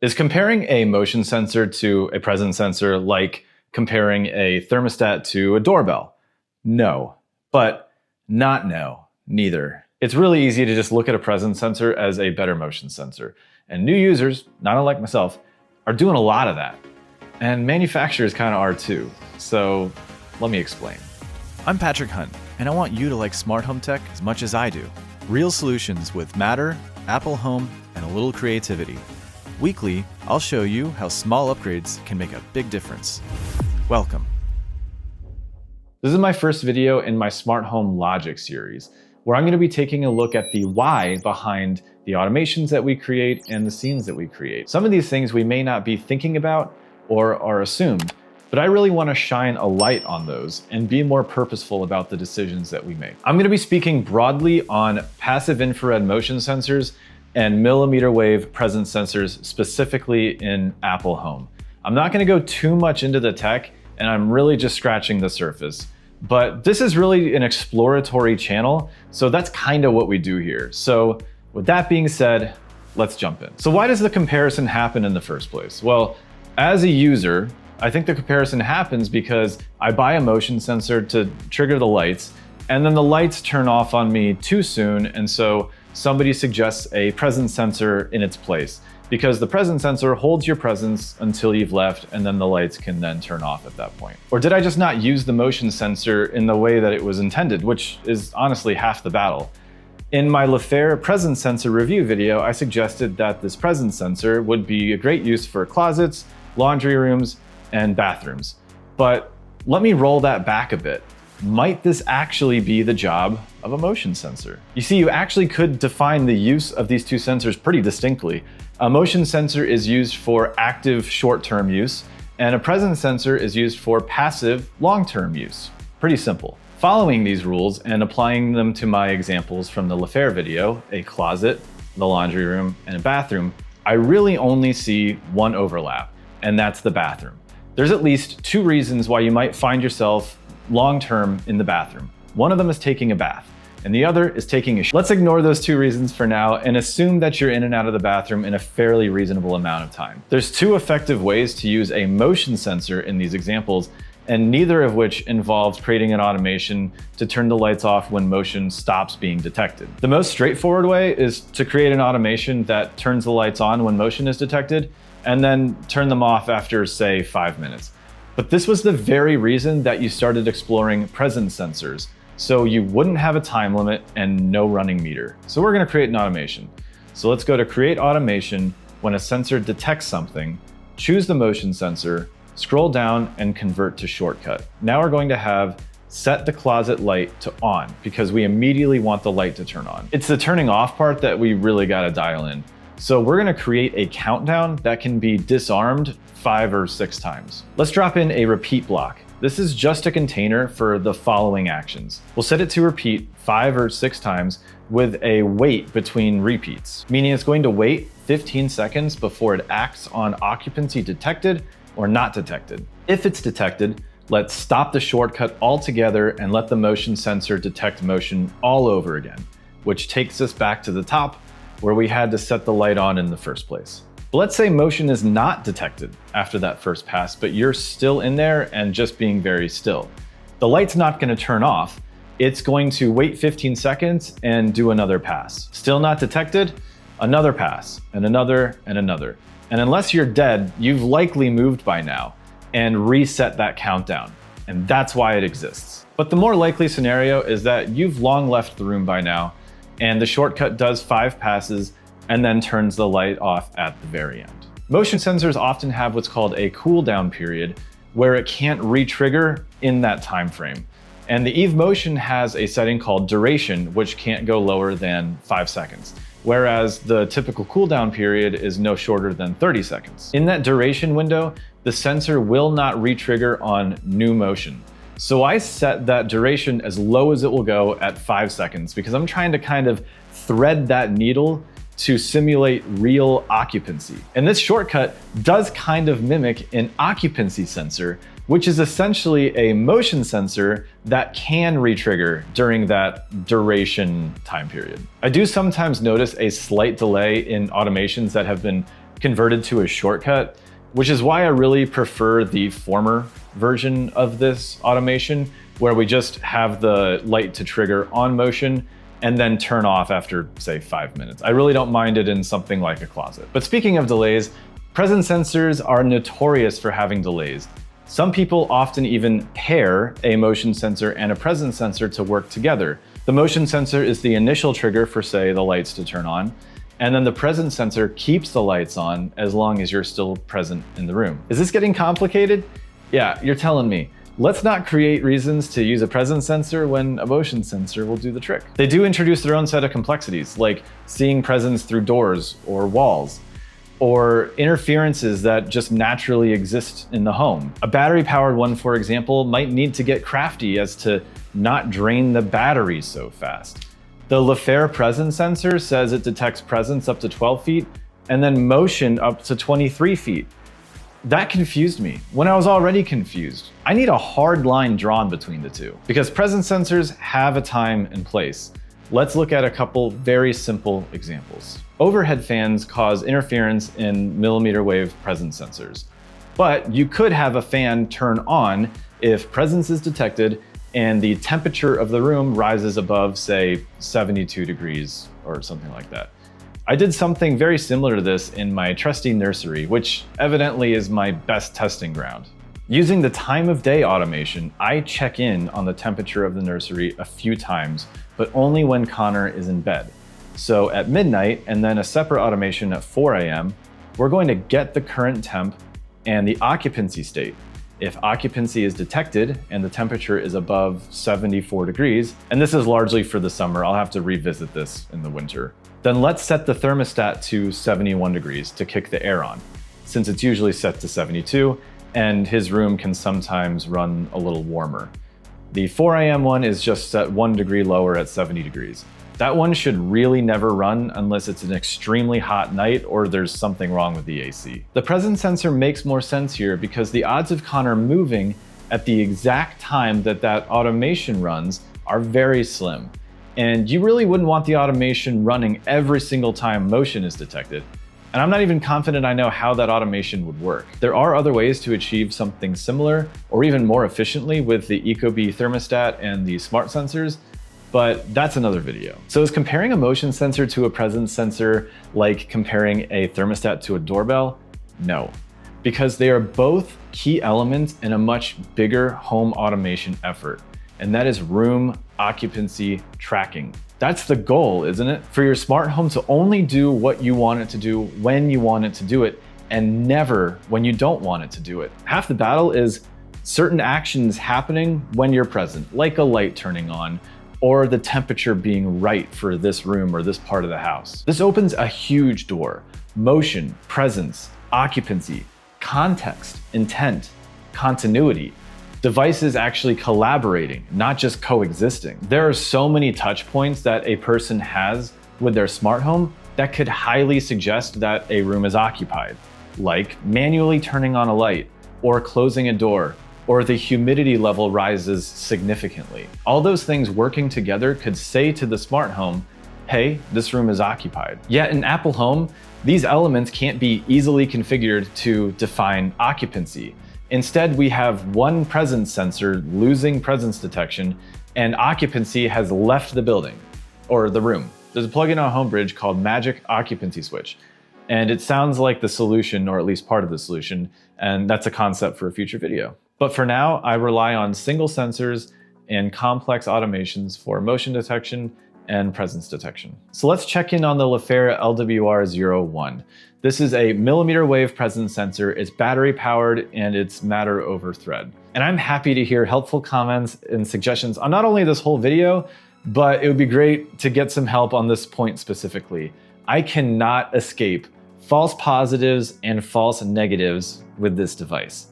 Is comparing a motion sensor to a presence sensor like comparing a thermostat to a doorbell? No, but not no, neither. It's really easy to just look at a presence sensor as a better motion sensor. And new users, not unlike myself, are doing a lot of that. And manufacturers kind of are too. So let me explain. I'm Patrick Hunt, and I want you to like smart home tech as much as I do. Real solutions with Matter, Apple Home, and a little creativity. Weekly, I'll show you how small upgrades can make a big difference. Welcome. This is my first video in my Smart Home Logic series, where I'm going to be taking a look at the why behind the automations that we create and the scenes that we create. Some of these things we may not be thinking about or are assumed, but I really want to shine a light on those and be more purposeful about the decisions that we make. I'm going to be speaking broadly on passive infrared motion sensors and mmWave presence sensors, specifically in Apple Home. I'm not going to go too much into the tech, and I'm really just scratching the surface. But this is really an exploratory channel, so that's kind of what we do here. So with that being said, let's jump in. So why does the comparison happen in the first place? Well, as a user, I think the comparison happens because I buy a motion sensor to trigger the lights, and then the lights turn off on me too soon, and so somebody suggests a presence sensor in its place, because the presence sensor holds your presence until you've left, and then the lights can then turn off at that point. Or did I just not use the motion sensor in the way that it was intended, which is honestly half the battle? In my LaFaer presence sensor review video, I suggested that this presence sensor would be a great use for closets, laundry rooms, and bathrooms. But let me roll that back a bit. Might this actually be the job of a motion sensor? You see, you actually could define the use of these two sensors pretty distinctly. A motion sensor is used for active short-term use, and a presence sensor is used for passive long-term use. Pretty simple. Following these rules and applying them to my examples from the LaFaer video, a closet, the laundry room, and a bathroom, I really only see one overlap, and that's the bathroom. There's at least two reasons why you might find yourself long-term in the bathroom. One of them is taking a bath, and the other is taking a shower. Let's ignore those two reasons for now and assume that you're in and out of the bathroom in a fairly reasonable amount of time. There's two effective ways to use a motion sensor in these examples, and neither of which involves creating an automation to turn the lights off when motion stops being detected. The most straightforward way is to create an automation that turns the lights on when motion is detected, and then turn them off after, say, 5 minutes. But this was the very reason that you started exploring presence sensors, so you wouldn't have a time limit and no running meter. So we're going to create an automation. So let's go to Create Automation. When a sensor detects something, choose the motion sensor, scroll down, and convert to shortcut. Now we're going to have set the closet light to on, because we immediately want the light to turn on. It's the turning off part that we really got to dial in. So we're going to create a countdown that can be disarmed 5 or 6 times. Let's drop in a repeat block. This is just a container for the following actions. We'll set it to repeat 5 or 6 times with a wait between repeats, meaning it's going to wait 15 seconds before it acts on occupancy detected or not detected. If it's detected, let's stop the shortcut altogether and let the motion sensor detect motion all over again, which takes us back to the top where we had to set the light on in the first place. But let's say motion is not detected after that first pass, but you're still in there and just being very still. The light's not going to turn off. It's going to wait 15 seconds and do another pass. Still not detected, another pass, and another, and another. And unless you're dead, you've likely moved by now and reset that countdown. And that's why it exists. But the more likely scenario is that you've long left the room by now, and the shortcut does 5 passes and then turns the light off at the very end. Motion sensors often have what's called a cooldown period, where it can't re-trigger in that time frame. And the Eve Motion has a setting called duration, which can't go lower than 5 seconds, whereas the typical cooldown period is no shorter than 30 seconds. In that duration window, the sensor will not re-trigger on new motion. So I set that duration as low as it will go at 5 seconds, because I'm trying to kind of thread that needle to simulate real occupancy. And this shortcut does kind of mimic an occupancy sensor, which is essentially a motion sensor that can re-trigger during that duration time period. I do sometimes notice a slight delay in automations that have been converted to a shortcut, which is why I really prefer the former version of this automation, where we just have the light to trigger on motion and then turn off after, say, 5 minutes. I really don't mind it in something like a closet. But speaking of delays, presence sensors are notorious for having delays. Some people often even pair a motion sensor and a presence sensor to work together. The motion sensor is the initial trigger for, say, the lights to turn on, and then the presence sensor keeps the lights on as long as you're still present in the room. Is this getting complicated? Yeah, you're telling me. Let's not create reasons to use a presence sensor when a motion sensor will do the trick. They do introduce their own set of complexities, like seeing presence through doors or walls, or interferences that just naturally exist in the home. A battery-powered one, for example, might need to get crafty as to not drain the battery so fast. The LaFaer presence sensor says it detects presence up to 12 feet and then motion up to 23 feet. That confused me when I was already confused. I need a hard line drawn between the two because presence sensors have a time and place. Let's look at a couple very simple examples. Overhead fans cause interference in mmWave presence sensors, but you could have a fan turn on if presence is detected and the temperature of the room rises above, say, 72 degrees or something like that. I did something very similar to this in my trusty nursery, which evidently is my best testing ground. Using the time of day automation, I check in on the temperature of the nursery a few times, but only when Connor is in bed. So at midnight, and then a separate automation at 4 a.m., we're going to get the current temp and the occupancy state. If occupancy is detected and the temperature is above 74 degrees, and this is largely for the summer, I'll have to revisit this in the winter, then let's set the thermostat to 71 degrees to kick the air on, since it's usually set to 72, and his room can sometimes run a little warmer. The 4 a.m. one is just set 1 degree lower at 70 degrees. That one should really never run unless it's an extremely hot night or there's something wrong with the AC. The presence sensor makes more sense here because the odds of Connor moving at the exact time that that automation runs are very slim. And you really wouldn't want the automation running every single time motion is detected. And I'm not even confident I know how that automation would work. There are other ways to achieve something similar or even more efficiently with the ecobee thermostat and the smart sensors, but that's another video. So is comparing a motion sensor to a presence sensor like comparing a thermostat to a doorbell? No, because they are both key elements in a much bigger home automation effort, and that is room occupancy tracking. That's the goal, isn't it? For your smart home to only do what you want it to do when you want it to do it, and never when you don't want it to do it. Half the battle is certain actions happening when you're present, like a light turning on, or the temperature being right for this room or this part of the house. This opens a huge door. Motion, presence, occupancy, context, intent, continuity. Devices actually collaborating, not just coexisting. There are so many touch points that a person has with their smart home that could highly suggest that a room is occupied, like manually turning on a light, or closing a door, or the humidity level rises significantly. All those things working together could say to the smart home, hey, this room is occupied. Yet in Apple Home, these elements can't be easily configured to define occupancy. Instead, we have one presence sensor losing presence detection and occupancy has left the building or the room. There's a plugin on Homebridge called Magic Occupancy Switch, and it sounds like the solution, or at least part of the solution, and that's a concept for a future video. But for now, I rely on single sensors and complex automations for motion detection and presence detection. So let's check in on the LaFaer LWR01. This is a mmWave presence sensor. It's battery powered and it's matter over thread. And I'm happy to hear helpful comments and suggestions on not only this whole video, but it would be great to get some help on this point specifically. I cannot escape false positives and false negatives with this device.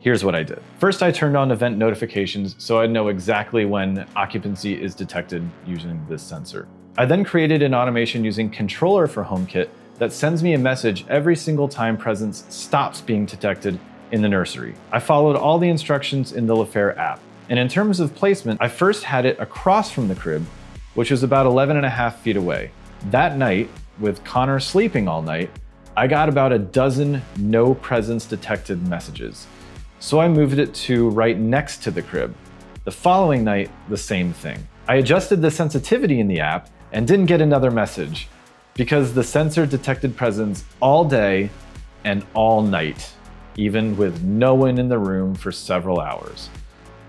Here's what I did. First, I turned on event notifications so I know exactly when occupancy is detected using this sensor. I then created an automation using Controller for HomeKit that sends me a message every single time presence stops being detected in the nursery. I followed all the instructions in the LaFaer app. And in terms of placement, I first had it across from the crib, which was about 11.5 feet away. That night, with Connor sleeping all night, I got about a dozen no presence detected messages. So I moved it to right next to the crib. The following night, the same thing. I adjusted the sensitivity in the app and didn't get another message because the sensor detected presence all day and all night, even with no one in the room for several hours.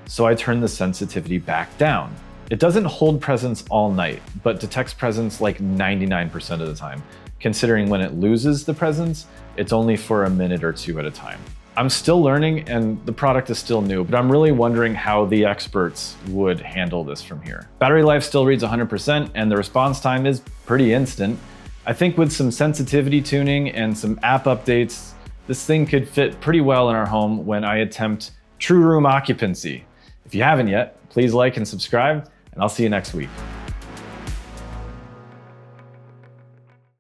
So I turned the sensitivity back down. It doesn't hold presence all night, but detects presence like 99% of the time. Considering when it loses the presence, it's only for a minute or two at a time. I'm still learning and the product is still new, but I'm really wondering how the experts would handle this from here. Battery life still reads 100% and the response time is pretty instant. I think with some sensitivity tuning and some app updates, this thing could fit pretty well in our home when I attempt true room occupancy. If you haven't yet, please like and subscribe, and I'll see you next week.